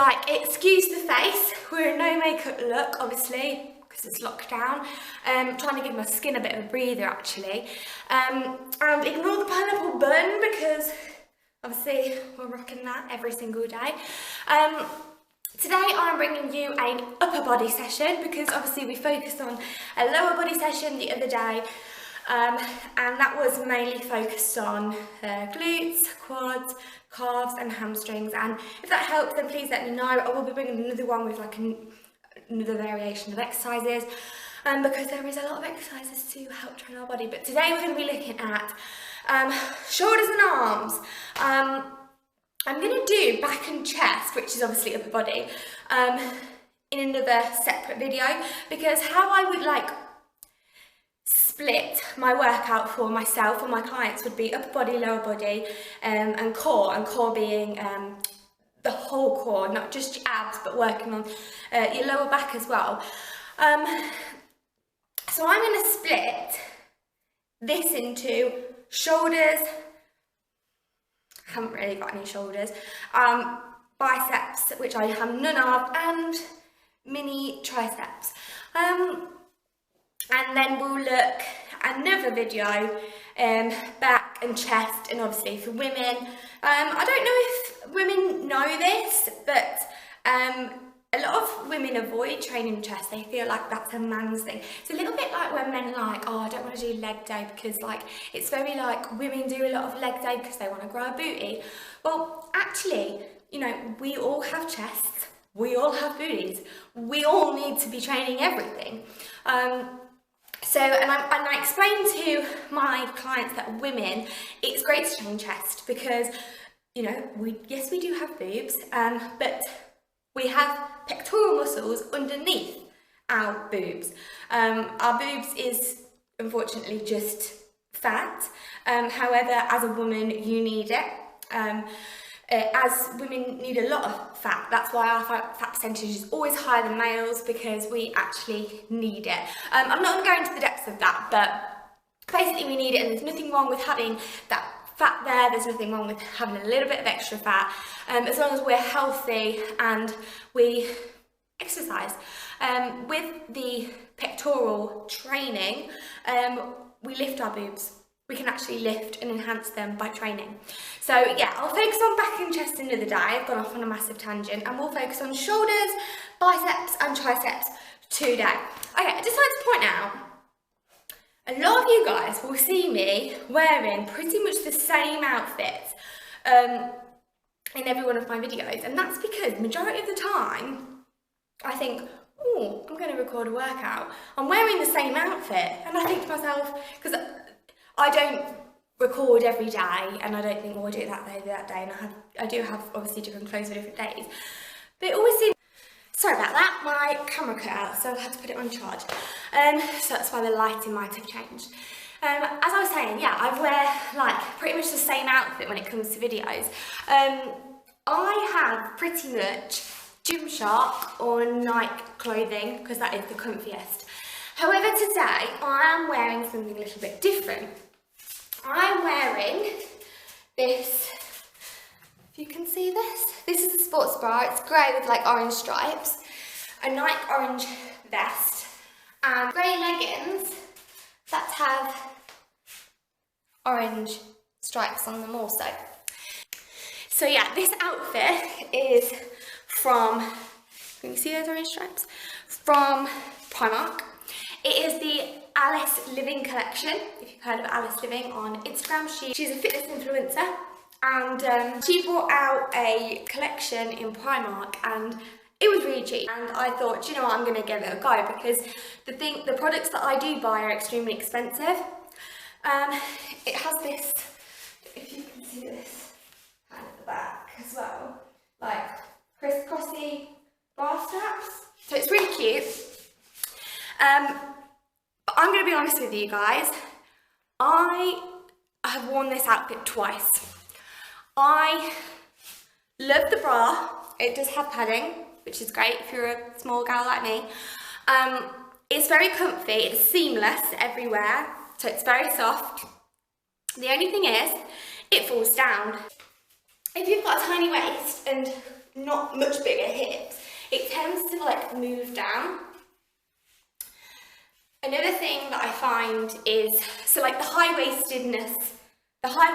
like, excuse the face, we're in no makeup look, obviously, because it's lockdown. Trying to give my skin a bit of a breather, actually. And ignore the pineapple bun, because obviously we're rocking that every single day. Today I'm bringing you an upper body session, because obviously we focused on a lower body session the other day, and that was mainly focused on glutes, quads, calves and hamstrings. And if that helps, then please let me know. I will be bringing another one with like another variation of exercises, because there is a lot of exercises to help train our body. But today we're going to be looking at shoulders and arms. I'm going to do back and chest, which is obviously upper body, in another separate video, because how I would like split my workout for myself or my clients would be upper body, lower body, and core being the whole core, not just your abs, but working on your lower back as well. So I'm going to split this into shoulders, haven't really got any shoulders, biceps, which I have none of, and mini triceps. And then we'll look at another video, back and chest, and obviously for women. I don't know if women know this, but a lot of women avoid training chest. They feel like that's a man's thing. It's a little bit like when men are like, oh, I don't want to do leg day, because like it's very like women do a lot of leg day because they want to grow a booty. Well, actually, you know, we all have chests, we all have booties, we all need to be training everything. And I explain to my clients that women, it's great to train chest because, you know, we do have boobs, but we have pectoral muscles underneath our boobs. Our boobs is unfortunately just fat. However, as a woman, you need it. As women need a lot of fat. That's why our fat percentage is always higher than males, because we actually need it. I'm not going to go into the depths of that, but basically we need it, and there's nothing wrong with having that fat there. There's nothing wrong with having a little bit of extra fat, as long as we're healthy and we exercise. With the pectoral training, we lift our boobs. We can actually lift and enhance them by training. So yeah, I'll focus on back and chest another day. I've gone off on a massive tangent, and we'll focus on shoulders, biceps and triceps today. Okay, I just like to point out, a lot of you guys will see me wearing pretty much the same outfits in every one of my videos, and that's because majority of the time I think, oh, I'm going to record a workout, I'm wearing the same outfit, and I think to myself, because I don't record every day, and I don't think, well, I do it that day, and I do have obviously different clothes for different days, but it always seems, sorry about that, my camera cut out, so I've had to put it on charge, so that's why the lighting might have changed. As I was saying, yeah, I wear like pretty much the same outfit when it comes to videos. I have pretty much Gymshark or Nike clothing, because that is the comfiest. However, today I am wearing something a little bit different. I'm wearing this, if you can see this, this is a sports bra. It's grey with like orange stripes, a Nike orange vest, and grey leggings that have orange stripes on them also. So yeah, this outfit is from, can you see those orange stripes? From Primark. It is the Alice Living collection, if you've heard of Alice Living on Instagram. She's a fitness influencer, and she brought out a collection in Primark, and it was really cheap. And I thought, do you know what, I'm going to give it a go, because the products that I do buy are extremely expensive. It has this, if you can see this, kind of at the back as well, like crisscrossy bra straps. So it's really cute. But I'm going to be honest with you guys, I have worn this outfit twice. I love the bra. It does have padding, which is great if you're a small girl like me. It's very comfy, it's seamless everywhere, so it's very soft. The only thing is, it falls down. If you've got a tiny waist and not much bigger hips, it tends to like move down. Another thing that I find is, so like the high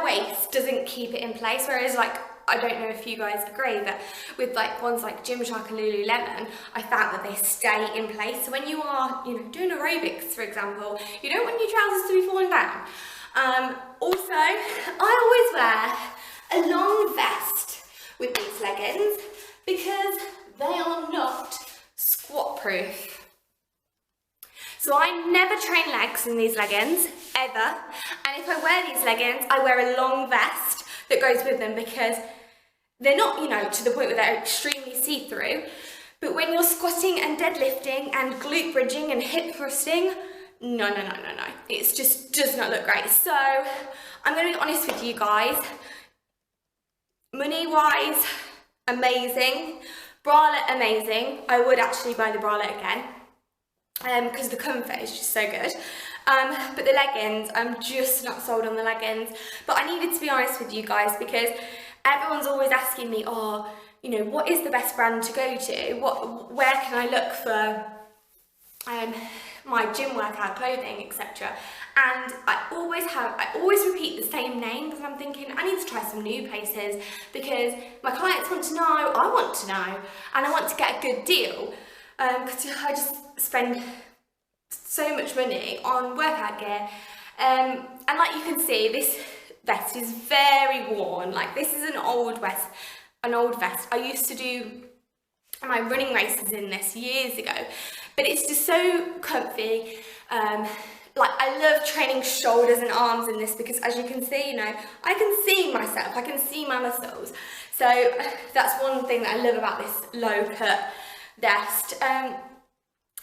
waist doesn't keep it in place, whereas like, I don't know if you guys agree, but with like ones like Gymshark and Lululemon, I found that they stay in place. So when you are, you know, doing aerobics, for example, you don't want your trousers to be falling down. Also, I always wear a long vest with these leggings because they are not squat proof. So I never train legs in these leggings, ever. And if I wear these leggings, I wear a long vest that goes with them because they're not, you know, to the point where they're extremely see-through. But when you're squatting and deadlifting and glute bridging and hip thrusting, no. It just does not look great. So I'm going to be honest with you guys. Money-wise, amazing. Bralette, amazing. I would actually buy the bralette again. Because the comfort is just so good. But the leggings, I'm just not sold on the leggings. But I needed to be honest with you guys because everyone's always asking me, oh, you know, what is the best brand to go to? Where can I look for my gym workout clothing, etc. And I always repeat the same name because I'm thinking I need to try some new places because my clients want to know, I want to know, and I want to get a good deal. Because I just spend so much money on workout gear, and like you can see, this vest is very worn. Like this is an old vest. I used to do my running races in this years ago, but it's just so comfy. Like I love training shoulders and arms in this because, as you can see, you know, I can see myself, I can see my muscles. So that's one thing that I love about this low cut vest, and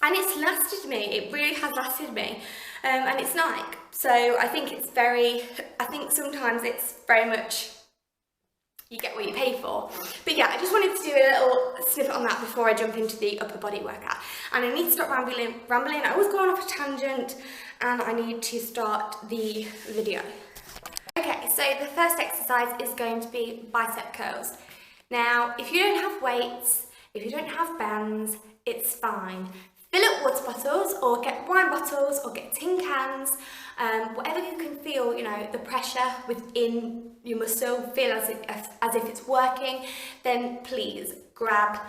it's lasted me. It really has lasted me, and it's Nike, so I think sometimes it's very much you get what you pay for. But yeah, I just wanted to do a little snippet on that before I jump into the upper body workout, and I need to stop rambling. I always go on off a tangent, and I need to start the video. Okay, so the first exercise is going to be bicep curls. Now, if you don't have weights, if you don't have bands, it's fine. Fill up water bottles or get wine bottles or get tin cans, whatever you can feel, you know, the pressure within your muscle, feel as if it's working, then please grab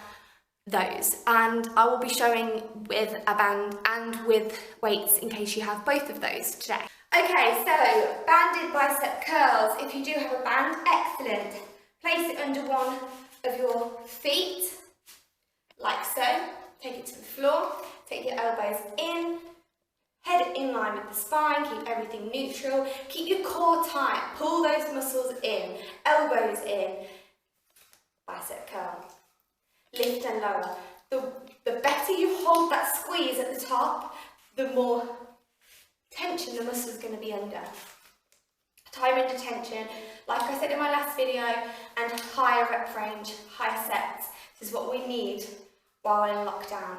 those. And I will be showing with a band and with weights in case you have both of those today. Okay, so banded bicep curls. If you do have a band, excellent. Place it under one of your feet, like so. Take it to the floor, take your elbows in, head in line with the spine, keep everything neutral, keep your core tight, pull those muscles in, elbows in, bicep curl, lift and lower. The better you hold that squeeze at the top, the more tension the muscle is going to be under. Time under tension, like I said in my last video, and higher rep range, higher sets. This is what we need while we're in lockdown.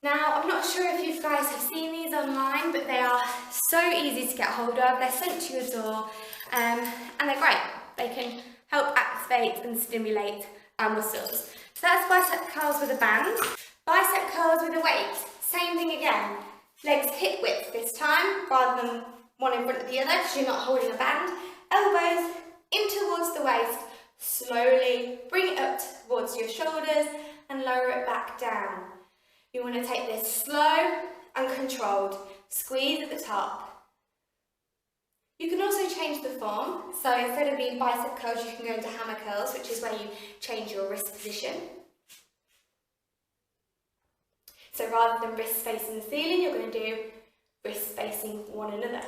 Now, I'm not sure if you guys have seen these online, but they are so easy to get hold of. They're sent to your door, and they're great. They can help activate and stimulate our muscles. So that's bicep curls with a band. Bicep curls with a weight. Same thing again. Legs hip width this time, rather than one in front of the other, because you're not holding a band. Elbows in towards the waist. Slowly bring it up towards your shoulders and lower it back down. You want to take this slow and controlled. Squeeze at the top. You can also change the form. So instead of being bicep curls, you can go into hammer curls, which is where you change your wrist position. So rather than wrists facing the ceiling, you're going to do wrists facing one another.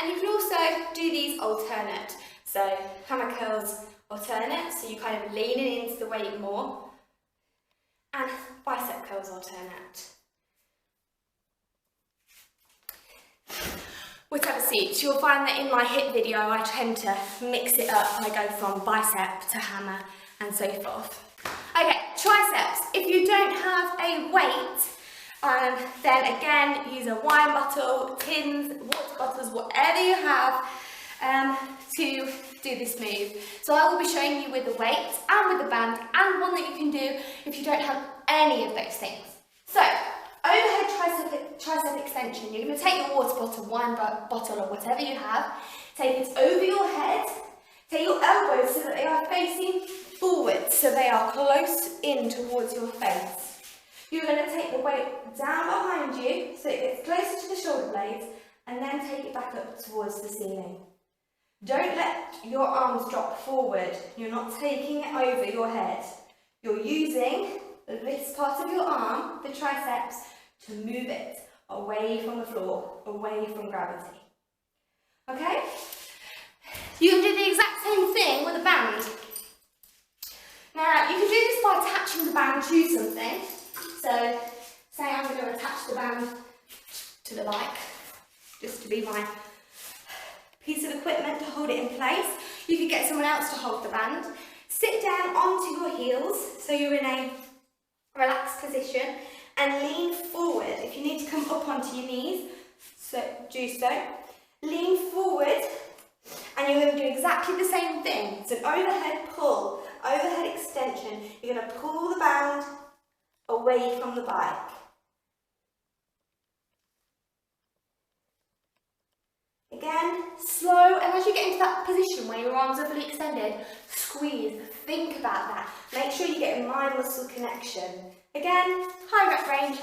And you can also do these alternate. So hammer curls alternate, so you're kind of leaning into the weight more. And bicep curls alternate. Whatever suits. You'll find that in my hip video I tend to mix it up. I go from bicep to hammer and so forth. Okay, triceps. If you don't have a weight, then again use a wine bottle, tins, water bottles, whatever you have to do this move. So I will be showing you with the weights and with the band, and one that you can do if you don't have any of those things. So, overhead tricep extension. You're going to take your water bottle, wine bottle or whatever you have, take it over your head, take your elbows so that they are facing forward, so they are close in towards your face. You're going to take the weight down behind you so it gets closer to the shoulder blades, and then take it back up towards the ceiling. Don't let your arms drop forward. You're not taking it over your head. You're using this part of your arm, the triceps, to move it away from the floor, away from gravity. Okay? You can do the exact same thing with a band. Now, you can do this by attaching the band to something. So, say I'm going to attach the band to the bike, just to be my piece of equipment to hold it in place. You could get someone else to hold the band. Sit down onto your heels, so you're in a relaxed position, and lean forward. If you need to come up onto your knees, so do so. Lean forward, and you're going to do exactly the same thing. It's an overhead pull, overhead extension. You're going to pull the band away from the bike. Again, slow, and as you get into that position where your arms are fully extended, squeeze, think about that. Make sure you get a mind muscle connection. Again, high rep range.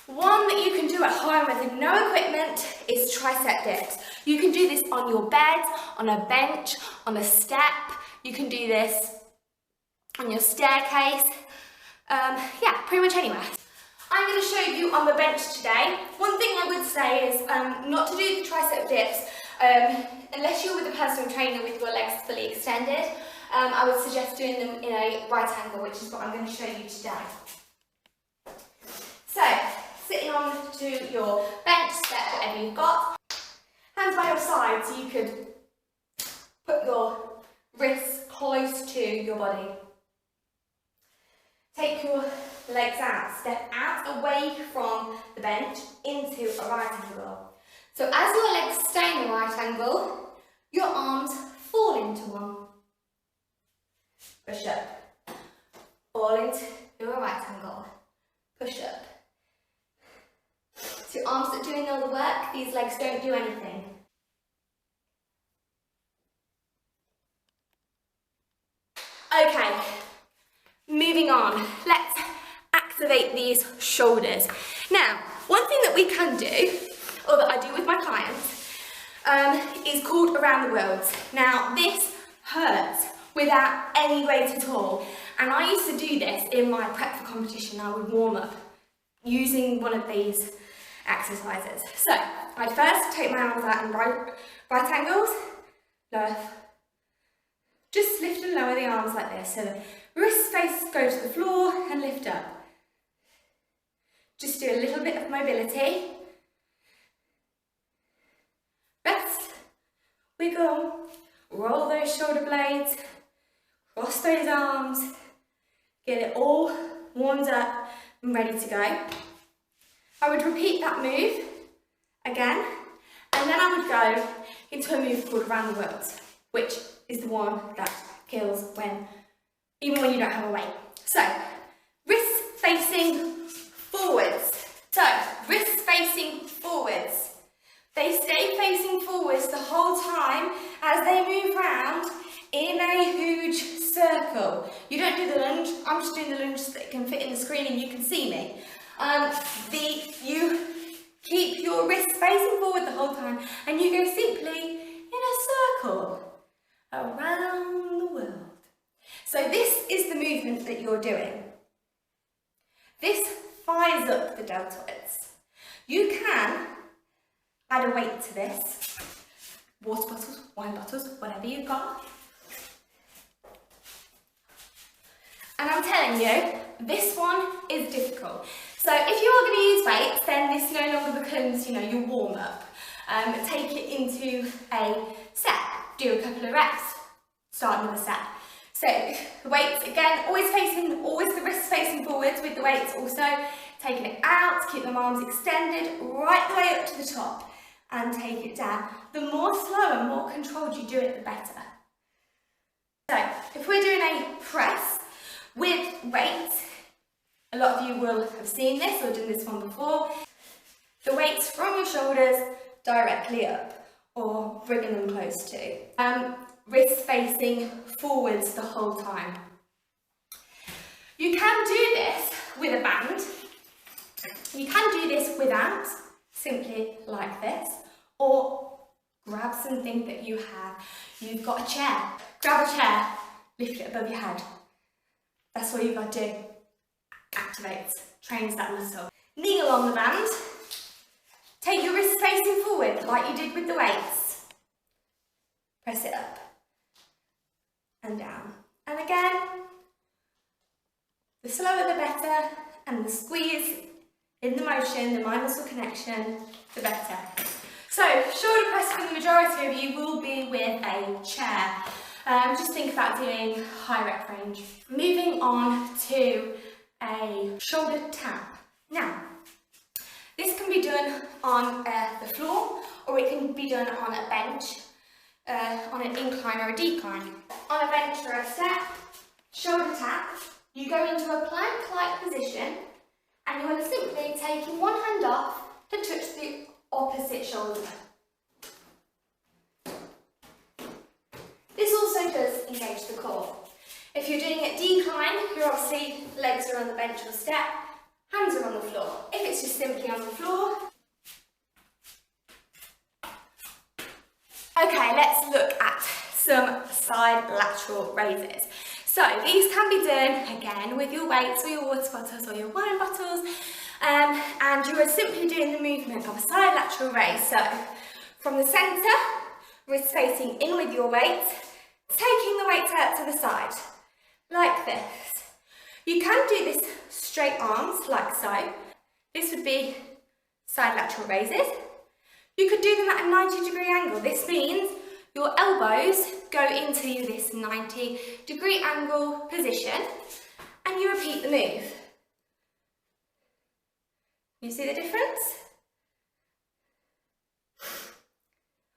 One that you can do at home with no equipment is tricep dips. You can do this on your bed, on a bench, on a step. You can do this on your staircase. Yeah, pretty much anywhere. I'm going to show you on the bench today. One thing I would say is not to do the tricep dips unless you're with a personal trainer with your legs fully extended. I would suggest doing them in a right angle, which is what I'm going to show you today. So, sitting on to your bench, step, whatever you've got. Hands by your side so you could put your wrists close to your body. Take your legs out, step out away from the bench into a right angle. So as your legs stay in the right angle, your arms fall into one. Push up. Fall into a right angle. Push up. So your arms are doing all the work, these legs don't do anything. Okay, moving on. Let's activate these shoulders. Now, one thing that we can do, or that I do with my clients, is called around the worlds. Now, this hurts without any weight at all. And I used to do this in my prep for competition. I would warm up using one of these exercises. So, I first take my arms out in right angles, left. Just lift and lower the arms like this. So the wrist face go to the floor and lift up. Just do a little bit of mobility. Rest, wiggle, roll those shoulder blades, cross those arms, get it all warmed up and ready to go. I would repeat that move again, and then I would go into a move called around the world, which is the one that kills even when you don't have a weight. So, wrists facing forwards. So, wrists facing forwards. They stay facing forwards the whole time as they move round in a huge circle. You don't do the lunge, I'm just doing the lunge so that it can fit in the screen and you can see me. You keep your wrists facing forward the whole time and you go simply in a circle around the world. So this is the movement that you're doing. This fires up the deltoids. You can add a weight to this. Water bottles, wine bottles, whatever you've got. And I'm telling you, this one is difficult. So if you are going to use weights, then this no longer becomes, your warm-up. Take it into a set. Do a couple of reps, start another set. So the weights, again, always the wrists facing forwards with the weights also. Taking it out, keep the arms extended right the way up to the top and take it down. The more slow and more controlled you do it, the better. if we're doing a press with weights, a lot of you will have seen this or done this one before. The weights from your shoulders directly up or bringing them close to. Wrists facing forwards the whole time. You can do this with a band. You can do this without, simply like this, or grab something that you have. You've got a chair. Grab a chair, lift it above your head. That's all you've got to do. Activates, trains that muscle. Kneel on the band. Take your wrists facing forward like you did with the weights. Press it up and down. And again, the slower the better, and the squeeze in the motion, the mind muscle connection, the better. So, shoulder press for the majority of you will be with a chair. Just think about doing high rep range. Moving on to a shoulder tap. Now, this can be done on the floor, or it can be done on a bench, on an incline or a decline. On a bench or a step, shoulder tap, you go into a plank-like position, and you are simply taking one hand off to touch the opposite shoulder. This also does engage the core. If you're doing it decline, your obviously legs are on the bench or step, hands are on the floor. If it's just simply on the floor. Okay, let's look at some side lateral raises. So these can be done again with your weights or your water bottles or your wine bottles, and you are simply doing the movement of a side lateral raise. So from the centre, wrists facing in with your weights, taking the weights out to the side, like this. You can do this straight arms, like so. This would be side lateral raises. You could do them at a 90-degree angle. This means your elbows go into this 90-degree angle position, and you repeat the move. You see the difference?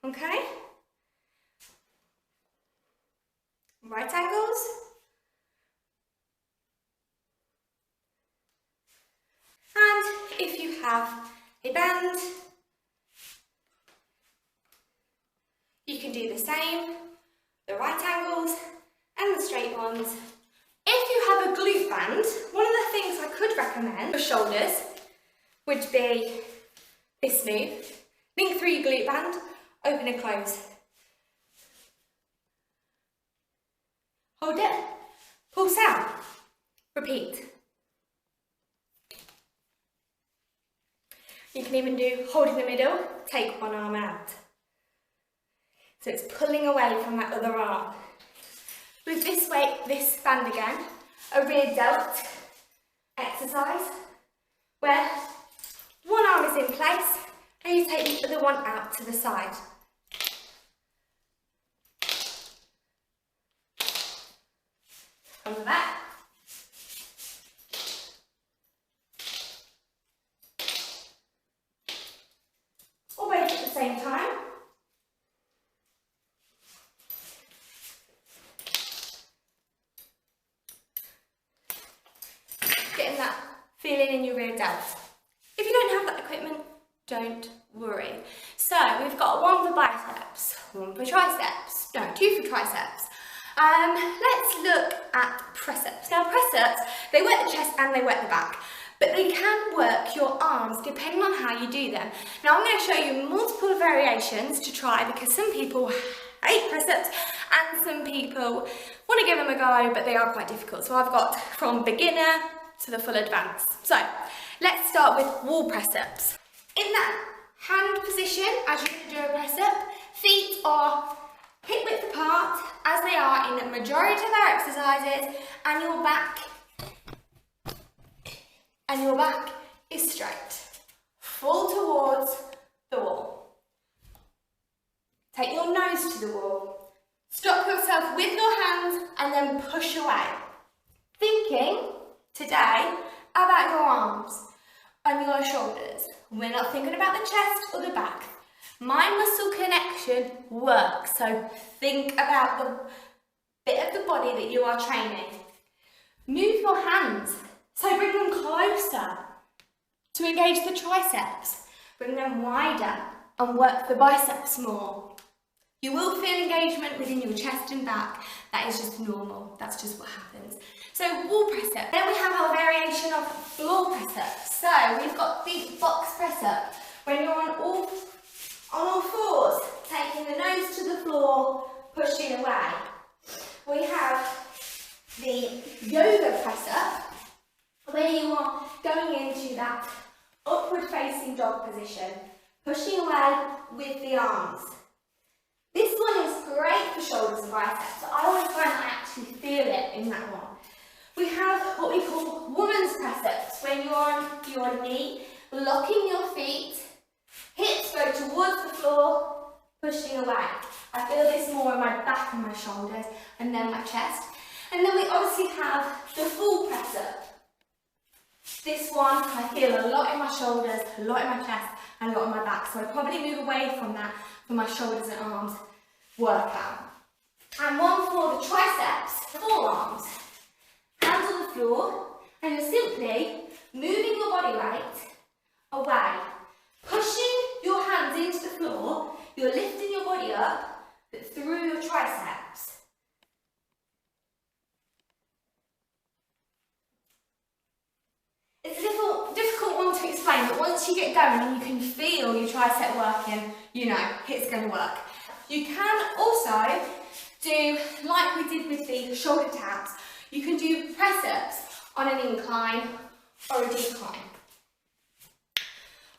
Okay. Right angles. And if you have a band, you can do the same, the right angles and the straight ones. If you have a glute band, one of the things I could recommend for shoulders would be this move. Link through your glute band, open and close. Hold it, pulse out, repeat. You can even do hold in the middle, take one arm out. So it's pulling away from that other arm. With this weight, this band again, a rear delt exercise where one arm is in place and you take the other one out to the side. From the back. Or both at the same time. Getting that feeling in your rear delt. If you don't have that equipment, don't worry. So we've got one for biceps, one for triceps, no, two for triceps. Let's look at press-ups. Now press-ups, they work the chest and they work the back, but they can work your arms depending on how you do them. Now I'm going to show you multiple variations to try because some people hate press-ups and some people want to give them a go, but they are quite difficult. So I've got from beginner to the full advanced. So let's start with wall press-ups. In that hand position, as you're going to do a press-up, feet are hip width apart as they are in the majority of our exercises, and your back is straight. Fall towards the wall. Take your nose to the wall. Stop yourself with your hands and then push away. Thinking today about your arms and your shoulders. We're not thinking about the chest or the back. Mind muscle connection works, so think about bit of the body that you are training. Move your hands, so bring them closer to engage the triceps. Bring them wider and work the biceps more. You will feel engagement within your chest and back. That is just normal, that's just what happens. So wall press up. Then we have our variation of floor press up. So we've got the box press up. When you're on all fours, taking the nose to the floor, pushing away. We have the yoga press up, where you are going into that upward facing dog position, pushing away with the arms. This one is great for shoulders and biceps, so I always find that I actually feel it in that one. We have what we call woman's press ups, when you're on your knee, locking your feet, hips go towards the floor, pushing away. I feel this more in my back and my shoulders, and then my chest. And then we obviously have the full press up. This one I feel a lot in my shoulders, a lot in my chest, and a lot in my back. So I probably move away from that for my shoulders and arms workout. And one for the triceps, forearms. Hands on the floor, and you're simply moving your body weight away. Pushing your hands into the floor, you're lifting your body up, but through your triceps. It's a little difficult one to explain, but once you get going and you can feel your tricep working, you know it's going to work. You can also do, like we did with the shoulder taps, you can do press-ups on an incline or a decline.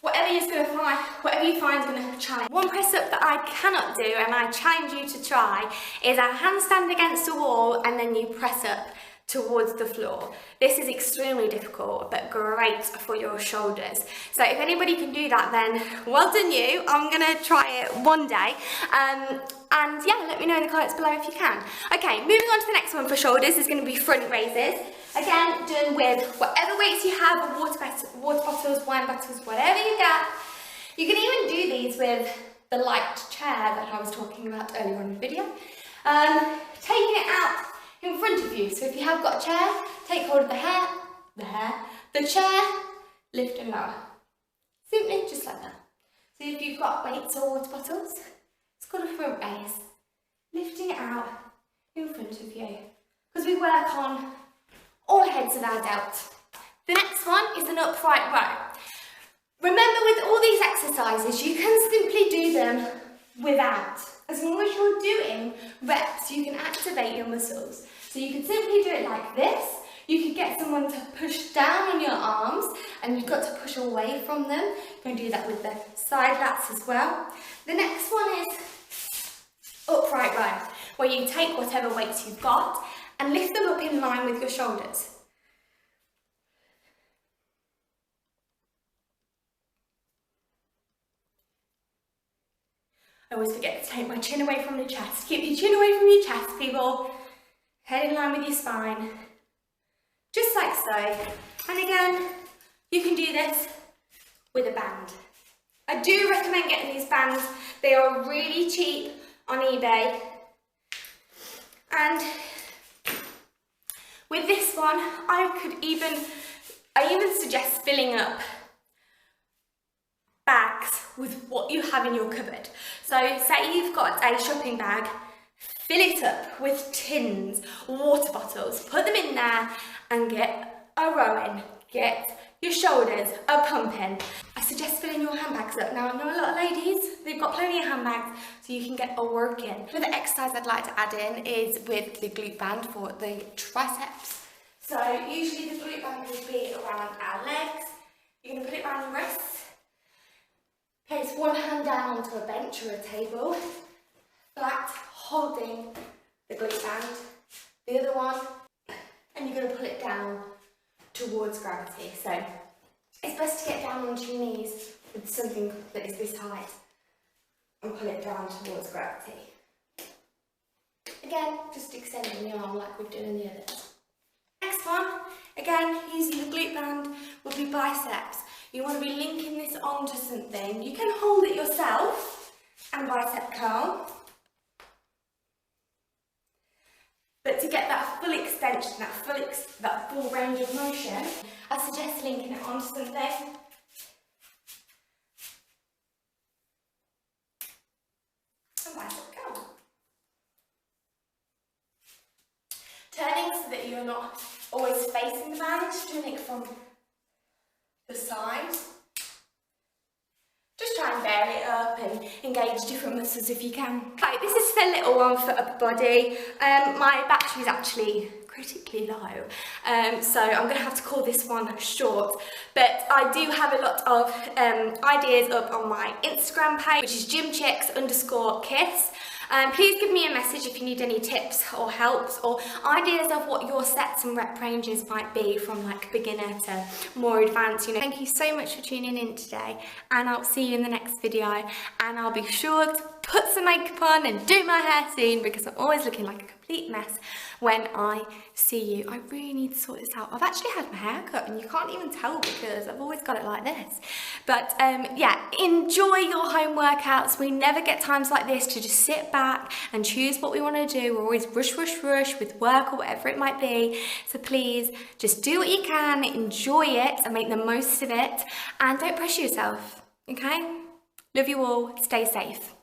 Whatever you find is going to challenge. One press-up that I cannot do, and I challenge you to try, is a handstand against a wall and then you press up towards the floor. This is extremely difficult, but great for your shoulders. So if anybody can do that, then well done you. I'm gonna try it one day. And yeah, let me know in the comments below if you can. Okay, moving on to the next one for shoulders is gonna be front raises. Again, done with whatever weights you have, water bottles, wine bottles, whatever you get. You can even do these with the light chair that I was talking about earlier on in the video. Taking it out in front of you. So if you have got a chair, take hold of the chair, lift and lower. Simply just like that. So if you've got weights or water bottles, it's called a front raise. Lifting it out in front of you. Because we work on all heads of our delt. The next one is an upright row. Remember, with all these exercises, you can simply do them without. As long as you're doing reps, you can activate your muscles. So you can simply do it like this. You could get someone to push down on your arms, and you've got to push away from them. You can do that with the side lats as well. The next one is upright row, where you take whatever weights you've got and lift them up in line with your shoulders. I always forget to take my chin away from the chest. Keep your chin away from your chest, people. Head in line with your spine. Just like so. And again, you can do this with a band. I do recommend getting these bands. They are really cheap on eBay. And with this one, I even suggest filling up bags with what you have in your cupboard. So say you've got a shopping bag, fill it up with tins, water bottles, put them in there and get a rowing, get your shoulders a pumping. I suggest filling your handbags up. Now I know a lot of ladies, they've got plenty of handbags, so you can get a work in. Another exercise I'd like to add in is with the glute band for the triceps. So usually the glute band will be around our legs. You're going to put it around your wrists. Place one hand down onto a bench or a table, flat, holding the glute band, the other one, and you're going to pull it down towards gravity. So it's best to get down onto your knees with something that is this height and pull it down towards gravity. Again, just extending the arm like we've done in the others. Next one, again, using the glute band, will be biceps. You want to be linking this onto something. You can hold it yourself and bicep curl. But to get that full extension, that full range of motion, I suggest linking it onto something. And bicep curl. Turning so that you're not always facing the band, doing it from the side. Just try and vary it up and engage different muscles if you can. Okay, this is the little one for upper body. My battery is actually critically low, so I'm going to have to call this one short. But I do have a lot of ideas up on my Instagram page, which is gymchicks_kiss. Please give me a message if you need any tips or helps or ideas of what your sets and rep ranges might be, from like beginner to more advanced. You know. Thank you so much for tuning in today, and I'll see you in the next video. And I'll be sure to put some makeup on and do my hair soon, because I'm always looking like a complete mess when I see you. I really need to sort this out. I've actually had my hair cut and you can't even tell because I've always got it like this. But yeah, enjoy your home workouts. We never get times like this to just sit back and choose what we want to do. We're always rush with work or whatever it might be. So please just do what you can, enjoy it and make the most of it, and don't pressure yourself, okay? Love you all, stay safe.